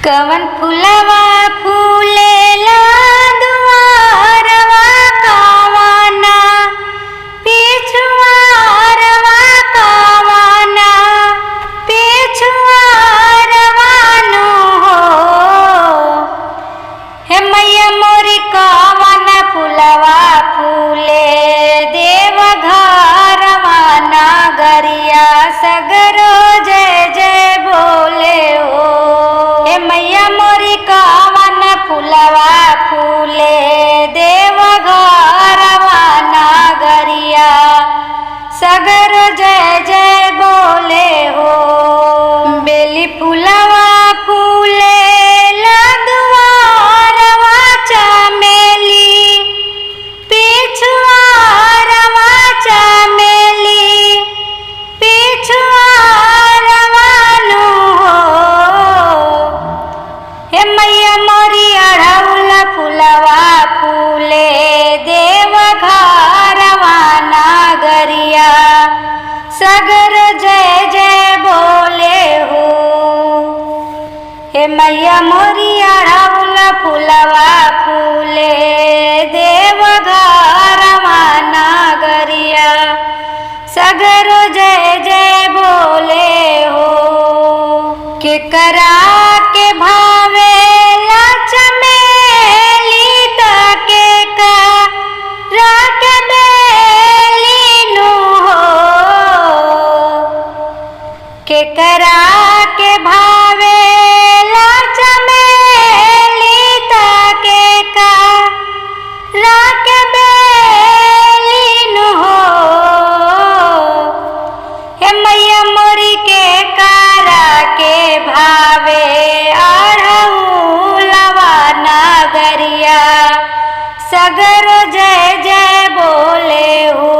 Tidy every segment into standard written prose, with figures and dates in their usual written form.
कवन फुलवा फूलेला दुआरवा कवना पिछुआरवा कवना पिछुआरवा नु हो। हे मैया मोरी कवन फुलवा फूले देव घरवा नगरिया सगरो जय जय बोले हो। हे मैया मोरी कवन फुलवा फूले देव घरवा नगरिया सगर जय जय बोले हो। बेली फुलवा फूले लदुआरवा चमेली पिछुआरवा चमेली पिछुआरवा नु हो। हे मैया मोरी अड़हुल फुलवा फूले देव घरवा नगरिया सगर जय जय बोले हो। हे मैया मोरी अड़हुल फुलवा फूले देव घरवा नगरिया सगर जय जय बोले हो। केकरा के भावे चमेली तके का राख बेली नु हो। केकरा के भावे चमेली तके का राख बेली नु हो। हे मैया मोरी के कारा के भावे अड़हुलवा नगरिया सगर जय जय बोले हो।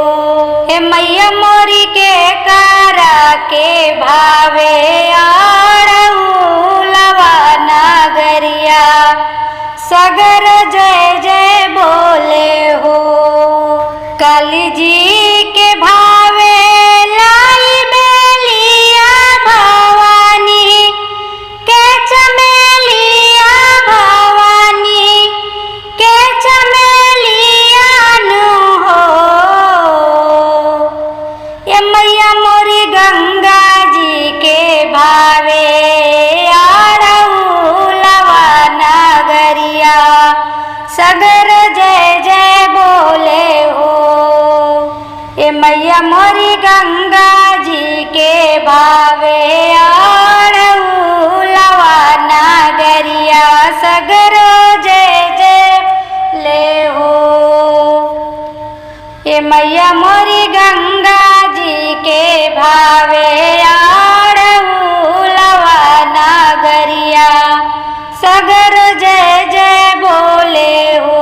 हे मैया मोरी के कारा के भावे अड़हुलवा नगरिया सगर जय जय बोले हो। काली जी के भावे लाई बेलिया भवानी के चमेलिया भवानी के चमेलिया नु हो। ये मैया मोरी गंगा जी के भावे अड़हुलवा नगरिया सगर जय जय बोले हो। ये मैया मोरी गंगा जी के भावे अड़हुलवा नगरिया सगर जय जय ले हो। ये मैया मोरी गंगा जी के भावे अड़हुलवा नगरिया सगर जय जय बोले हो।